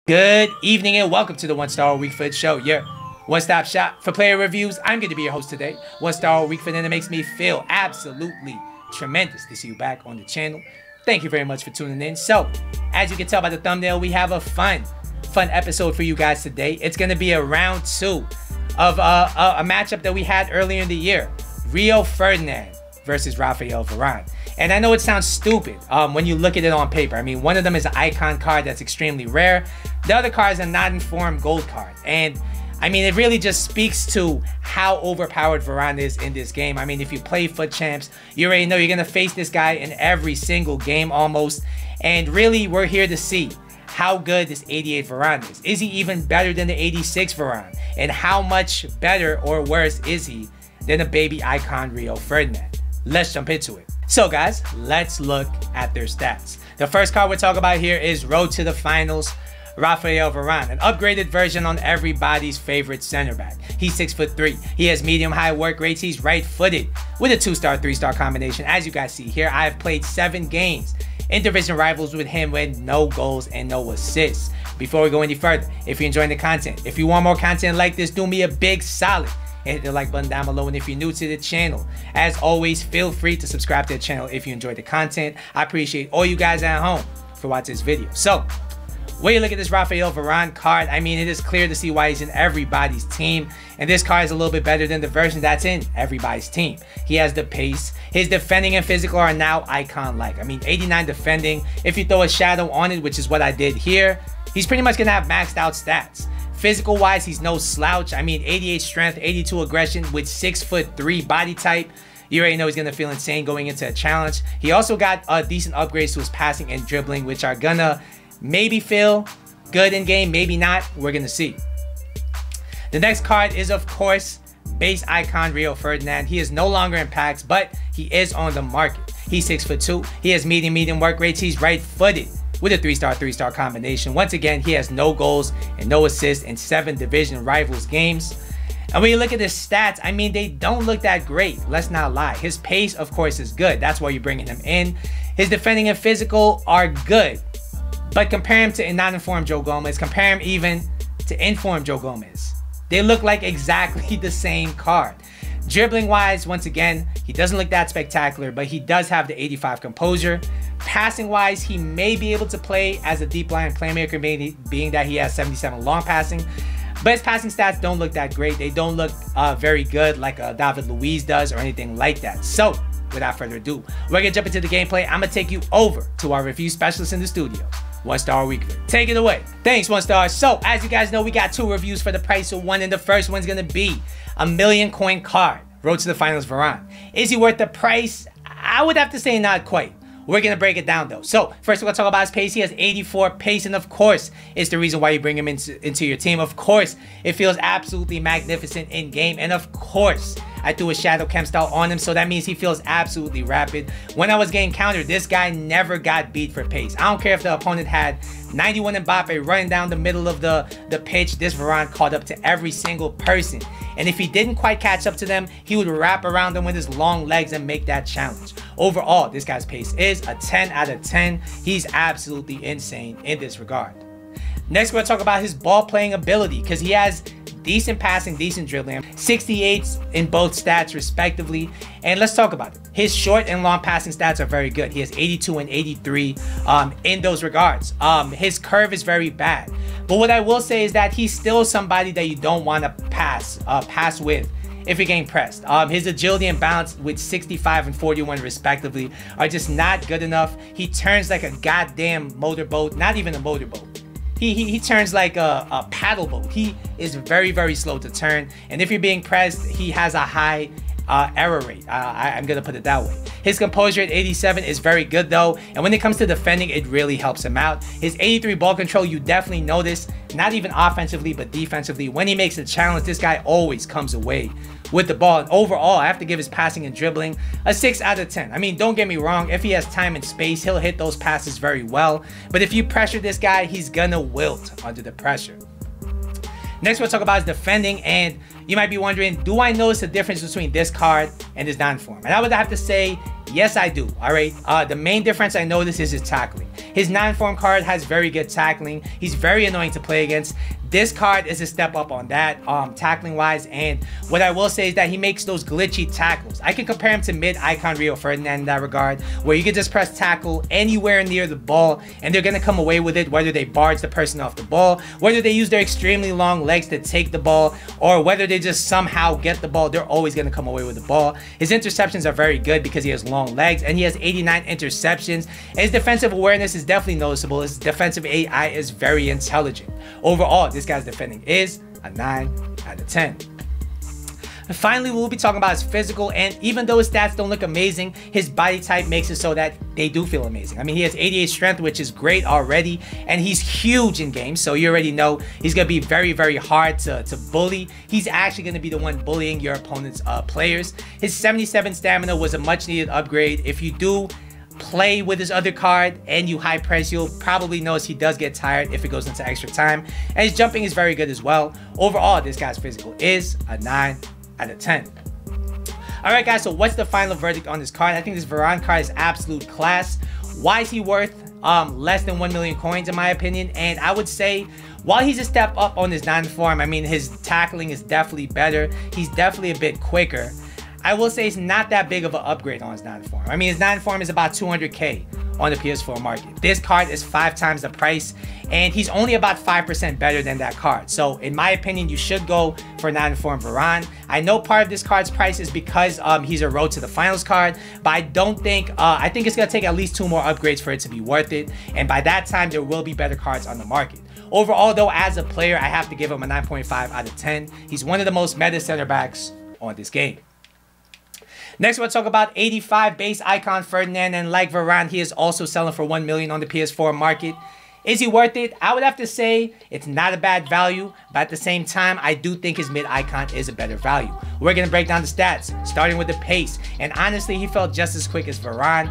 Good evening and welcome to the One Star Week Fit Show, your one-stop shop for player reviews. I'm going to be your host today, One Star Week Fit, and it makes me feel absolutely tremendous to see you back on the channel. Thank you very much for tuning in. So, as you can tell by the thumbnail, we have a fun episode for you guys today. It's going to be a round two of a matchup that we had earlier in the year, Rio Ferdinand versus Rafael Varane. And I know it sounds stupid when you look at it on paper. I mean, one of them is an icon card that's extremely rare. The other card is a not informed gold card. And I mean, it really just speaks to how overpowered Varane is in this game. I mean, if you play FUT Champs, you already know you're going to face this guy in every single game almost. And really, we're here to see how good this 88 Varane is. Is he even better than the 86 Varane? And how much better or worse is he than a baby icon Rio Ferdinand? Let's jump into it. So guys, let's look at their stats. The first card we're talking about here is Road to the Finals, Rafael Varane, an upgraded version on everybody's favorite center back. He's 6'3". He has medium-high work rates. He's right-footed with a 2-star, 3-star combination. As you guys see here, I have played 7 games in division rivals with him with no goals and no assists. Before we go any further, if you're enjoying the content, if you want more content like this, do me a big solid. Hit the like button down below, and if you're new to the channel, as always, feel free to subscribe to the channel if you enjoy the content. I appreciate all you guys at home for watching this video. So, when you look at this Rafael Varane card, I mean, it is clear to see why he's in everybody's team, and this card is a little bit better than the version that's in everybody's team. He has the pace. His defending and physical are now icon-like. I mean, 89 defending. If you throw a shadow on it, which is what I did here, he's pretty much going to have maxed out stats. Physical wise, he's no slouch. I mean, 88 strength, 82 aggression with 6'3" body type. You already know he's gonna feel insane going into a challenge. He also got decent upgrades to his passing and dribbling, which are gonna maybe feel good in game, maybe not. We're gonna see. The next card is, of course, base icon Rio Ferdinand. He is no longer in packs, but he is on the market. He's 6'2". He has medium work rates. He's right-footed with a 3-star, 3-star combination. Once again, he has no goals and no assists in 7 division rivals games. And when you look at his stats, I mean, they don't look that great. Let's not lie. His pace, of course, is good. That's why you're bringing him in. His defending and physical are good. But compare him to non-informed Joe Gomez. Compare him even to informed Joe Gomez. They look like exactly the same card. Dribbling wise, once again, he doesn't look that spectacular, but he does have the 85 composure. Passing wise, he may be able to play as a deep line playmaker, being that he has 77 long passing, but his passing stats don't look that great. They don't look very good like David Luiz does or anything like that. So without further ado, we're gonna jump into the gameplay. I'm gonna take you over to our review specialist in the studio, One Star Week Fit. Take it away. Thanks, One Star. So as you guys know, we got 2 reviews for the price of 1, and the first one's gonna be a 1,000,000 coin card, Road to the Finals Varane. Is he worth the price? I would have to say not quite. We're going to break it down though. So first we're going to talk about his pace. He has 84 pace, and of course it's the reason why you bring him into your team. Of course it feels absolutely magnificent in game, and of course I threw a shadow chem style on him, so that means he feels absolutely rapid. When I was getting countered, this guy never got beat for pace. I don't care if the opponent had 91 Mbappe running down the middle of the pitch. This Varane caught up to every single person, and if he didn't quite catch up to them, he would wrap around them with his long legs and make that challenge. Overall, this guy's pace is a 10 out of 10. He's absolutely insane in this regard. Next, we're going to talk about his ball playing ability, because he has decent passing, decent dribbling, 68s in both stats respectively. And let's talk about it. His short and long passing stats are very good. He has 82 and 83 in those regards. His curve is very bad. But what I will say is that he's still somebody that you don't want to pass with if you're getting pressed. His agility and balance with 65 and 41 respectively are just not good enough. He turns like a goddamn motorboat, not even a motorboat. He turns like a paddle boat. He is very slow to turn, and if you're being pressed, he has a high error rate. I'm gonna put it that way. His composure at 87 is very good though, and when it comes to defending, it really helps him out. His 83 ball control, you definitely notice, not even offensively but defensively. When he makes a challenge, this guy always comes away with the ball. And overall, I have to give his passing and dribbling a 6 out of 10. I mean, don't get me wrong, if he has time and space, he'll hit those passes very well, but if you pressure this guy, he's gonna wilt under the pressure. Next, we'll talk about his defending, and you might be wondering, do I notice the difference between this card and his non-form? And I would have to say Yes, I do. All right. The main difference I notice is his tackling. His 9-form card has very good tackling. He's very annoying to play against. This card is a step up on that, tackling wise. And what I will say is that he makes those glitchy tackles. I can compare him to mid-icon Rio Ferdinand in that regard, where you can just press tackle anywhere near the ball and they're going to come away with it, whether they barge the person off the ball, whether they use their extremely long legs to take the ball, or whether they just somehow get the ball, they're always going to come away with the ball. His interceptions are very good because he has long legs and he has 89 interceptions. And his defensive awareness is definitely noticeable. His defensive AI is very intelligent. Overall, this guy's defending is a 9 out of 10. And finally, we'll be talking about his physical, and even though his stats don't look amazing, his body type makes it so that they do feel amazing. I mean, he has 88 strength, which is great already, and he's huge in games, so you already know he's going to be very, very hard to bully. He's actually going to be the one bullying your opponent's players. His 77 stamina was a much needed upgrade. If you do play with his other card and you high press, you'll probably notice he does get tired if it goes into extra time, and his jumping is very good as well. Overall, this guy's physical is a 9 out of 10. Alright guys, so what's the final verdict on this card? I think this Varane card is absolute class. Why is he worth less than 1 million coins in my opinion? And I would say, while he's a step up on his 9-form, I mean, his tackling is definitely better. He's definitely a bit quicker. I will say it's not that big of an upgrade on his 9-form. I mean, his 9-form is about 200k on the PS4 market. This card is 5 times the price, and he's only about 5% better than that card. So in my opinion, you should go for 9-form Varane. I know part of this card's price is because he's a road to the finals card, but I don't think, I think it's gonna take at least 2 more upgrades for it to be worth it. And by that time, there will be better cards on the market. Overall though, as a player, I have to give him a 9.5 out of 10. He's one of the most meta center backs on this game. Next, we'll talk about 85 base icon Ferdinand, and like Varane, he is also selling for 1 million on the PS4 market. Is he worth it? I would have to say it's not a bad value, but at the same time, I do think his mid icon is a better value. We're going to break down the stats, starting with the pace. And honestly, he felt just as quick as Varane.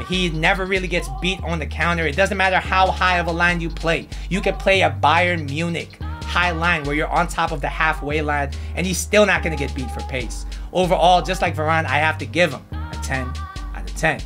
He never really gets beat on the counter. It doesn't matter how high of a line you play. You can play a Bayern Munich high line where you're on top of the halfway line, and he's still not going to get beat for pace. Overall, just like Varane, I have to give him a 10 out of 10.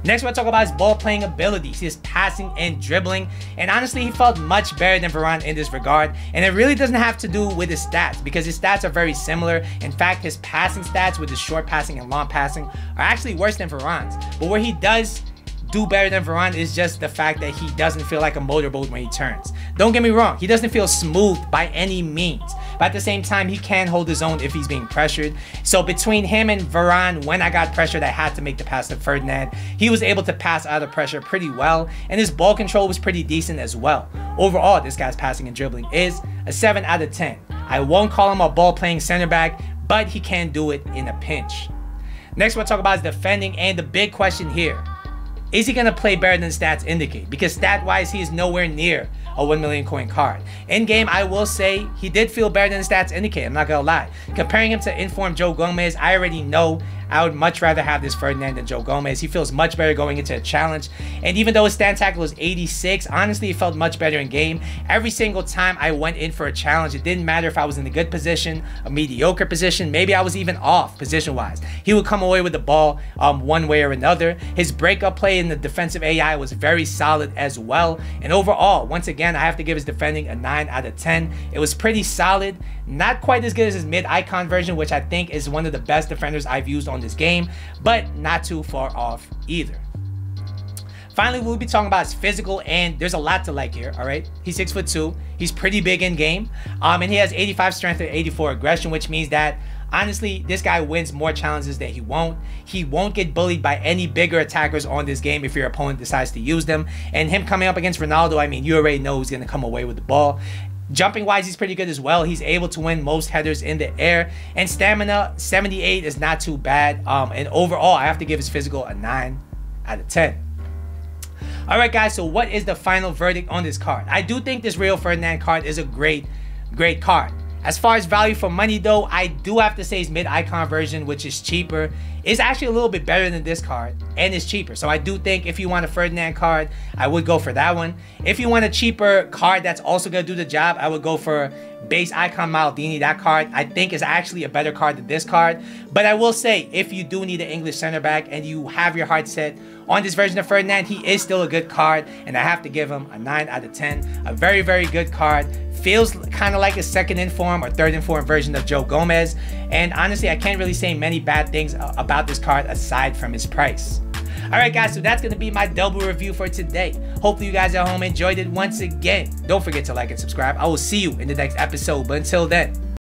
Next, we'll talk about his ball playing abilities, his passing and dribbling. And honestly, he felt much better than Varane in this regard. And it really doesn't have to do with his stats, because his stats are very similar. In fact, his passing stats with his short passing and long passing are actually worse than Varane's. But where he does do better than Varane is just the fact that he doesn't feel like a motorboat when he turns. Don't get me wrong, he doesn't feel smooth by any means, but at the same time, he can hold his own if he's being pressured. So between him and Varane, when I got pressured, I had to make the pass to Ferdinand. He was able to pass out of pressure pretty well, and his ball control was pretty decent as well. Overall, this guy's passing and dribbling is a 7 out of 10. I won't call him a ball playing center back, but he can do it in a pinch. Next, we'll talk about his defending, and the big question here: is he going to play better than stats indicate? Because stat-wise, he is nowhere near a 1 million coin card. In game, I will say he did feel better than the stats indicate. I'm not going to lie. Comparing him to informed Joe Gomez, I already know I would much rather have this Ferdinand than Joe Gomez. He feels much better going into a challenge. And even though his stand tackle is 86, honestly, he felt much better in game. Every single time I went in for a challenge, it didn't matter if I was in a good position, a mediocre position, maybe I was even off position-wise. He would come away with the ball one way or another. His breakup play in the defensive AI was very solid as well. And overall, once again, I have to give his defending a 9 out of 10. It was pretty solid. Not quite as good as his mid-icon version, which I think is one of the best defenders I've used on this game, but not too far off either. Finally, we'll be talking about his physical, and there's a lot to like here, all right? He's 6'2", he's pretty big in game, and he has 85 strength and 84 aggression, which means that honestly, this guy wins more challenges than he won't. He won't get bullied by any bigger attackers on this game if your opponent decides to use them. And him coming up against Ronaldo, I mean, you already know who's going to come away with the ball. Jumping wise, he's pretty good as well. He's able to win most headers in the air, and stamina 78 is not too bad. And overall, I have to give his physical a 9 out of 10. All right, guys, so what is the final verdict on this card? I do think this Rio Ferdinand card is a great card. As far as value for money though, I do have to say his mid-icon version, which is cheaper, is actually a little bit better than this card and is cheaper. So I do think if you want a Ferdinand card, I would go for that one. If you want a cheaper card that's also going to do the job, I would go for base icon Maldini. That card I think is actually a better card than this card. But I will say, if you do need an English center back and you have your heart set on this version of Ferdinand, he is still a good card, and I have to give him a 9 out of 10. A very, very good card. Feels kind of like a second inform or third inform version of Joe Gomez. And honestly, I can't really say many bad things about this card aside from his price. Alright guys, so that's going to be my double review for today. Hopefully you guys at home enjoyed it once again. Don't forget to like and subscribe. I will see you in the next episode. But until then,